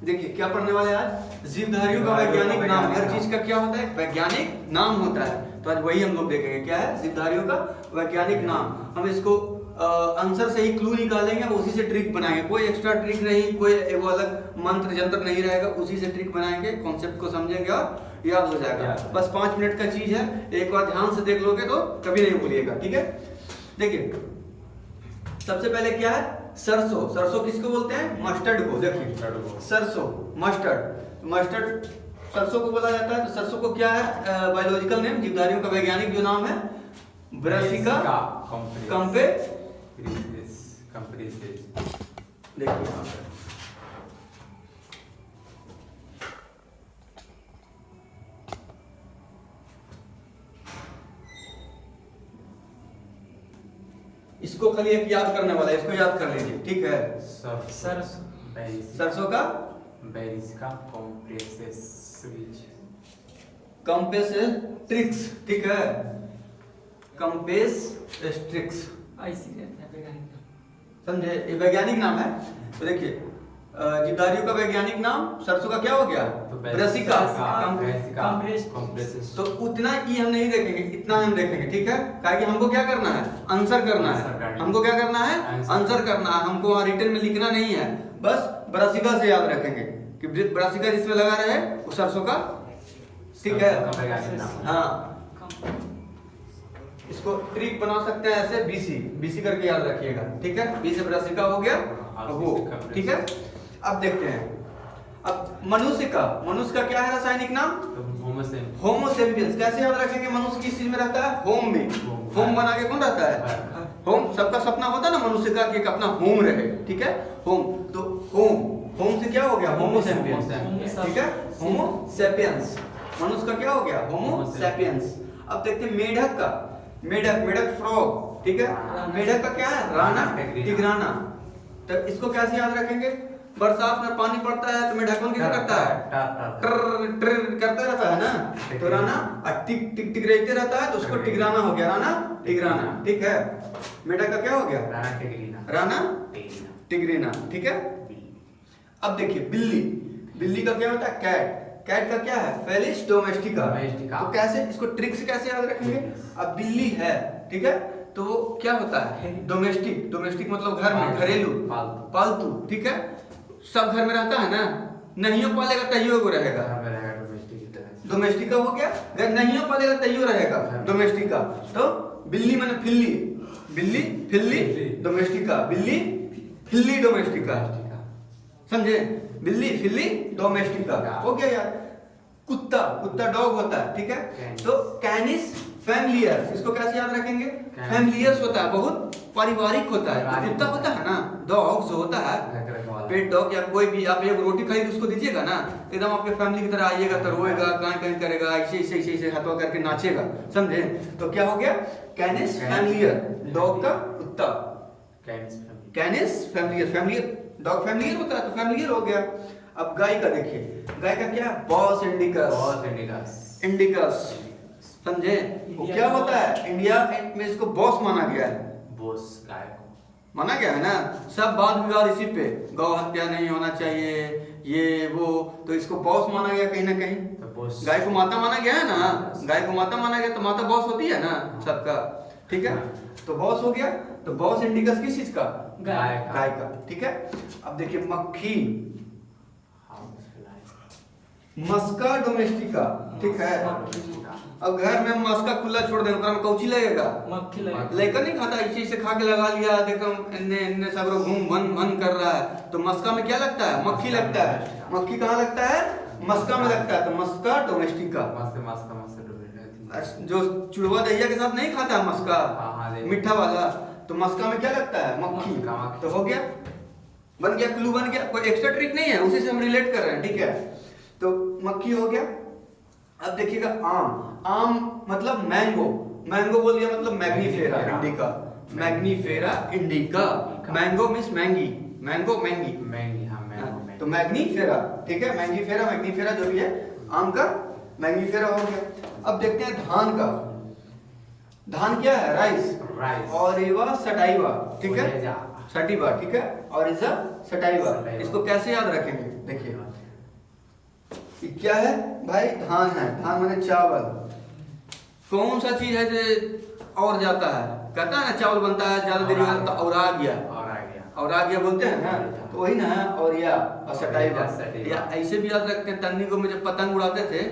देखिए क्या पढ़ने वाले आज, जीवधारियों का वैज्ञानिक नाम। हर चीज का क्या होता है, वैज्ञानिक नाम होता है। तो आज वही हम लोग देखेंगे, क्या है जीवधारियों का वैज्ञानिक नाम। हम इसको आंसर से ही क्लू निकालेंगे, उसी से ट्रिक बनाएंगे। कोई एक्स्ट्रा ट्रिक नहीं, कोई वो अलग मंत्र जंत्र नहीं रहेगा, उसी से ट्रिक बनाएंगे, कॉन्सेप्ट को समझेंगे और याद हो जाएगा। बस 5 मिनट का चीज है, एक बार ध्यान से देख लोगे तो कभी नहीं भूलिएगा, ठीक है। देखिए सबसे पहले क्या है, सरसों। सरसों किसको बोलते हैं, मस्टर्ड को। देखिए सरसों, मस्टर्ड, मस्टर्ड सरसों को बोला जाता है। तो सरसों को क्या है, बायोलॉजिकल नेम, जीवधारियों का वैज्ञानिक जो नाम है, ब्रासिका कैम्पेसिस। देखिए यहाँ पे इसको खाली एक याद करने वाला है, इसको याद कर लीजिए, ठीक है। सरसों का कंपेस्ट्रिक्स, ठीक है, कंपेस्ट्रिक्स, समझे, ये वैज्ञानिक नाम है। तो देखिए जीवधारियों का वैज्ञानिक नाम सरसों का क्या हो गया, ब्रासिका। तो उतना ही हम नहीं देखेंगे, इतना हम देखेंगे, ठीक है। काहे कि हमको क्या करना है, आंसर करना है। हमको क्या करना है, आंसर करना है। हमको रिटन में लिखना नहीं है, बस ब्रासिका से याद रखेंगे कि ब्रासिका जिसमें लगा रहे वो सरसों का, ठीक है। हाँ, इसको ट्रिक बना सकते हैं ऐसे, बीसी बीसी करके याद रखिएगा, ठीक है। बी से ब्रासिका हो गया वो, ठीक है। अब देखते हैं, अब मनुष्य का क्या है रासायनिक नाम, होमोसेपियंस। कैसे याद रखेंगे, मनुष्य किस चीज में रहता है, होम में। होम बना के कौन रहता है, होम। सबका सपना होता है ना मनुष्य का कि एक अपना होम रहे, ठीक है, होम। तो होम से क्या हो गया, होमोसेपियंस, ठीक है, होमोसेपियंस। मनुष्य का क्या हो गया, होमोसेपियंस। अब देखते हैं मेढक फ्रॉग, ठीक है। मेढक का क्या है, राना टिग्राना। तो इसको कैसे याद रखेंगे, बरसात में पानी पड़ता है तो मेढक क्या करता है, ट्र करता रहता है ना, तो राना टिक टिक टिक रहते रहता है, तो उसको टिग्राना हो गया, राना टिग्राना, ठीक है। मेढक का क्या हो गया, राना टिग्रीना, ठीक है। अब देखिए बिल्ली का क्या होता है, कैट का क्या है, फेलिस डोमेस्टिका। तो कैसे इसको ट्रिक से कैसे याद रखेंगे, अब बिल्ली है, ठीक है, तो वो क्या होता है, डोमेस्टिक मतलब घर में, घरेलू, पालतू, ठीक है। सब घर में रहता है ना, नहीं पालेगा तैयो को रहेगा, डोमेस्टिका हो गया। अगर नहीं पालेगा तैयो रहेगा डोमेस्टिका। तो बिल्ली माने फिल्ली डोमेस्टिका, बिल्ली फिल्ली डोमेस्टिका, समझे, बिल्ली फिल्ली डोमेस्टिका हो गया यार। कुत्ता डॉग होता है, ठीक है। तो कैनिस फैमिलियर्स, इसको कैसे याद रखेंगे, फैमिलियर्स होता है, बहुत पारिवारिक होता है। कुत्ता होता है ना, डॉग जो होता है, पेट डॉग या कोई भी, आप एक रोटी खाई उसको दीजिएगा ना, एकदम आपके फैमिली की तरह आइएगा, तो रोएगा, कान करेगा, ऐसे हाथों करके नाचेगा, समझे। तो क्या हो गया, कैनिस फैमिलियर, डॉग का कुत्ता, कैनिस फैमिलियर, डॉग फैमिलियर होता है, तो फैमिलियर हो गया। अब गाय का देखिए, गाय का क्या है, बॉस इंडिकस, समझे। वो क्या होता है, इंडिया में इसको बॉस माना गया है, बॉस गाय को माना गया है ना। सब वाद विवाद इसी पे, गौ हत्या नहीं होना चाहिए, ये वो, तो इसको बॉस माना गया कहीं ना कहीं। तो गाय को माता माना गया है ना, गाय को माता माना गया, तो माता बॉस होती है ना सबका, ठीक है। तो बॉस हो गया, तो बॉस इंडिकस किस चीज का, गाय का, ठीक है। अब देखिए मक्खी, मस्का डोमेस्टिका, ठीक है। अब घर में मस्का खुला छोड़ दें, में कौची लगेगा, मक्खी लगेगा। लेकर नहीं खाता, इसी से खा के लगा लिया, देखो इन्ने सगरो घूम भन कर रहा है, तो मस्का में क्या लगता है, मक्खी लगता है। मक्खी कहाँ लगता है, मस्का में लगता है, तो मस्का डोमेस्टिका। जो चुड़वा दहिया के साथ नहीं खाता है मस्का, मीठा वाला, तो मस्का में क्या लगता है, मक्खी। तो हो गया, बन गया, क्लू बन गया, कोई एक्स्ट्रा ट्रिक नहीं है, उसी से हम रिलेट कर रहे हैं, ठीक है। तो मक्खी हो गया। अब देखिएगा आम मतलब मैंगो बोल दिया, मतलब Mangifera indica, mango means Maggi, हाँ, तो मैग्नीफेरा, ठीक है, मैग्नीफेरा जो भी है, आम का मैग्नीफेरा हो गया। अब देखते हैं धान क्या है, राइस, और सटाइवा, ठीक है, सटीवा, ठीक है, और सटाइवा। इसको कैसे याद रखेंगे? देखिए ये क्या है भाई? धान है। धान माने चावल। कौन सा चीज है जो और जाता है? कहता है ना चावल बनता है ज्यादा देरी में तो और आ गया, और आ गया बोलते हैं ना, तो वही ना है और या सटाइवा। या ऐसे भी याद रखते हैं, तन्नी को में जब पतंग उड़ाते थे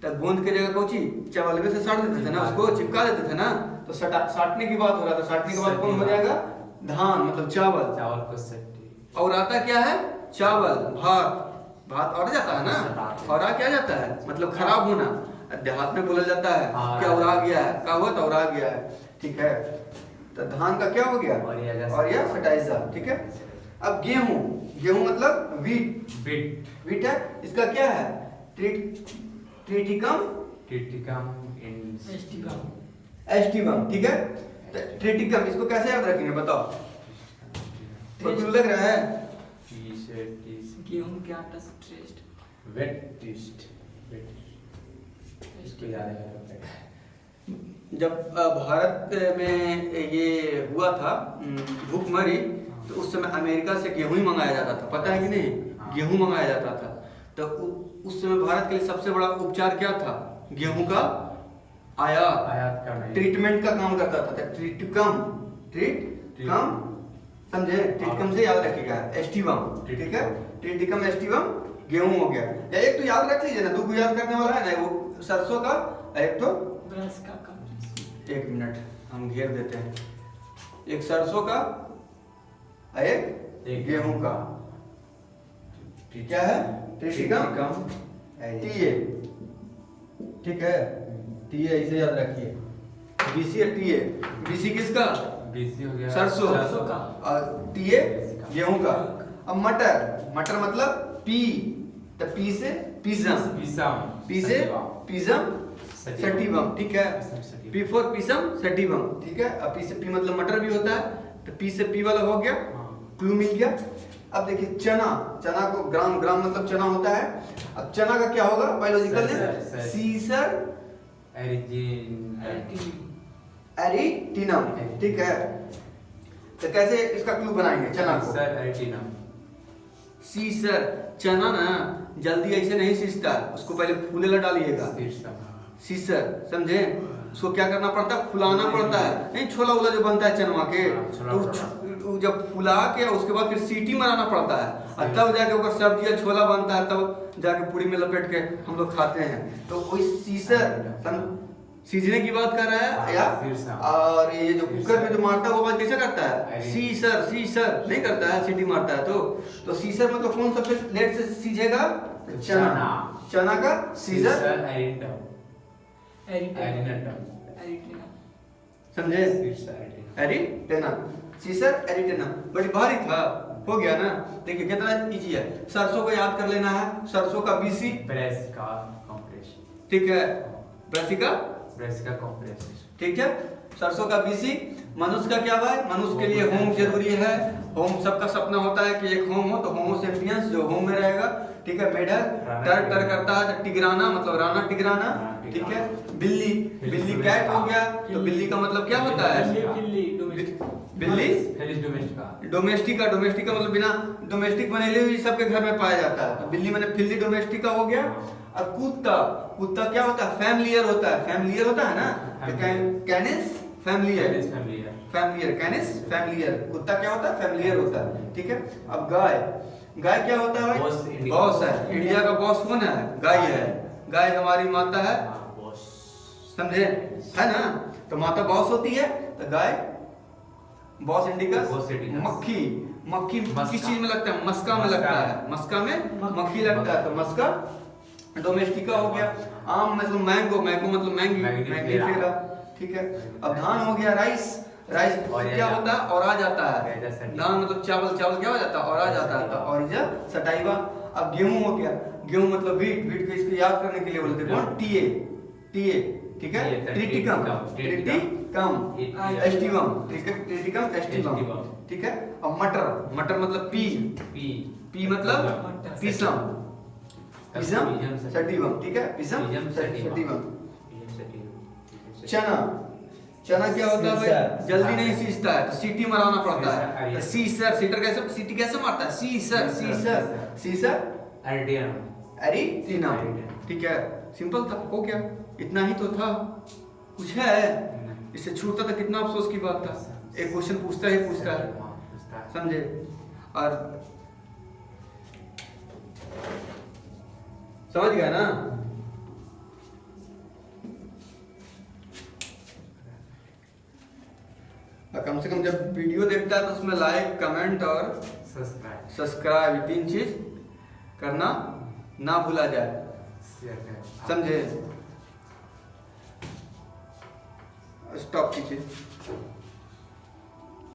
तो गोंद के जगह कोची चावल से साट देते थे ना, उसको चिपका देते थे ना, तो साटने की बात हो रहा था। साटने के बाद कौन हो जाएगा? धान मतलब चावल। चावल को सट्टी। और आता क्या है? चावल, भात। भात और जाता है ना, और आ क्या जाता है? मतलब खराब होना। देहात में बोला जाता है कि और आ गया है, का हुआ तो और आ गया है, ठीक है। तो धान का क्या हो गया? और या फर्टाइजर, ठीक है। अब गेहूं, गेहूं मतलब वीट। वीट है, इसका क्या है? ट्रिटिकम एस्टिवम, ठीक है। ट्रिटिकम इसको कैसे याद रखेंगे बताओ? क्यों लग रहा है? गेहूं के आटा से ट्रेस्ट वेट जब भारत में ये हुआ था भूखमरी, तो उस समय अमेरिका से गेहूं ही मंगाया जाता था, पता है कि नहीं? गेहूं मंगाया जाता था। तो उस समय भारत के लिए सबसे बड़ा उपचार क्या था? गेहूं का आयात करना, ट्रीटमेंट का काम करता था। ट्रीटकम समझे? ट्रीटकम से याद रखिएगा, एस्टिवम, ठीक है। ट्रीटकम एस्टिवम गेहूं हो गया। या एक तो याद रख लीजिए ना, दो को याद करने वाला है ना, वो सरसों का, एक तो ब्रश का। एक मिनट हम घेर देते हैं। एक सरसों का, एक गेहूं का। क्या है? ट्रिटिकम टीए, ठीक है। टीए ऐसे याद रखिए। बीसी है टीए। बीसी किसका? बीसी हो गया सरसों का, और टीए गेहूं का। अब मटर, मटर मतलब पी, तो पी से पिज़म, पी से पिज़म सटीवम, ठीक है। पी फॉर पिसम सटीवम, ठीक है। अब पी से पी मतलब मटर भी होता है, तो पी से पी वाला हो गया, क्लू मिल गया। अब देखिए चना, चना को ग्राम मतलब चना होता है। अब चना का क्या होगा बायोलॉजिकल नेम? सीसर एरिटिनम, ठीक है। तो कैसे इसका क्लू बनाएंगे चना को? सीसर, चना ना जल्दी ऐसे नहीं सीसता, उसको पहले फूले ला डालिएगा। सीसर, समझे? उसको क्या करना पड़ता है? फुलाना पड़ता है। नहीं छोला उला जो बनता है चनवा के, तो जब फुला के उसके बाद फिर सीटी मराना पड़ता है, और तब जाके ऊपर सब्जी या छोला बनता है, तब जाके पूरी में लपेट के हम लोग खाते हैं। तो वही सीसर सीजने की बात कर रहा है या? और ये जो कुकर में जो मारता है वो बात कैसे करता है? सीसर, सीसर नहीं करता है, सीटी मारता है। तो सीसर मतलब कौन सबसे लेट से सीजेगा? चना। चना का सीजर समझे? एरिटेना, सीसर एरिटेना। बड़ी भारी था, हो गया ना? देखिए कितना इजी है। सरसों को याद कर लेना है। सरसों का बीसी, ठीक है। ब्रेसिका कॉम्प्रेस, ठीक है। सरसों का बीसी। मनुष्य का क्या भाई? मनुष्य के लिए होम जरूरी है। होम, सबका सपना होता है कि एक होम हो, तो होमो सेपियंस जो होम में रहेगा, ठीक है। मेढक टर करता है, टिगराना मतलब राना टिगराना, ठीक है। बिल्ली, बिल्ली कैट हो गया, तो बिल्ली का मतलब क्या होता है? बिल्ली डोमेस्टिका, डोमेस्टिका मतलब बिना डोमेस्टिक बनेली हुई सबके घर में पाया जाता है, तो बिल्ली मैंने फिल्ली डोमेस्टिका हो गया। और कुत्ता, कुत्ता क्या होता है? फैमिलियर होता है, फैमिलियर होता है ना। कैनिस फैमिलियर, फैमिलियर, कैनिस फैमिलियर। कुत्ता क्या होता है? फैमिलियर होता है, ठीक है। अब गाय, गाय क्या होता है? बॉस है। इंडिया का बॉस कौन है? गाय है। गाय हमारी माता है, समझे? है ना? तो माता बॉस होती है, तो गाय बॉस इंडिकस। मक्खी, मक्खी किस चीज में लगता है? मस्का में लगता है, मस्का में मक्खी लगता है, तो मस्का डोमेस्टिका हो गया। आम मतलब मैंगो, मैंगो मतलब मैंगीफेरा, ठीक है। अब धान हो गया राइस, राइस क्या होता है? और आ जाता है। धान मतलब चावल, चावल क्या हो जाता है? और आ जाता है, तो ऑरिजा सटाइवा। अब गेहूं हो गया, गेहूं मतलब वीट, वीट को इसको याद करने के लिए बोलते हैं कौन? टीए, टीए, ठीक है। Triticum, Triticum aestivum, Triticum aestivum, ठीक है। अब मटर, मटर मतलब पी, पी मतलब पिसम, पिसम सटीवम, ठीक है। पिसम सटीवम। चना, चना क्या होता है भाई? सीसर। जल्दी नहीं सींचता है तो सीटी मराना पड़ता है। सीसर, तो सीसर, सीटर कैसे, सीटी कैसे मारता है? सीसर, सीसर, सीसर, आइडियम। एरिटीनम। ठीक है, सिंपल था, हो गया, इतना ही तो था, कुछ है? इससे छूटता तो कितना अफसोस की बात था। एक क्वेश्चन पूछता ही पूछता है, समझे? और समझ गया ना? और कम से कम जब वीडियो देखता है तो उसमें लाइक, कमेंट और सब्सक्राइब, 3 चीज करना ना भूला जाए, समझे? स्टॉप कीजिए।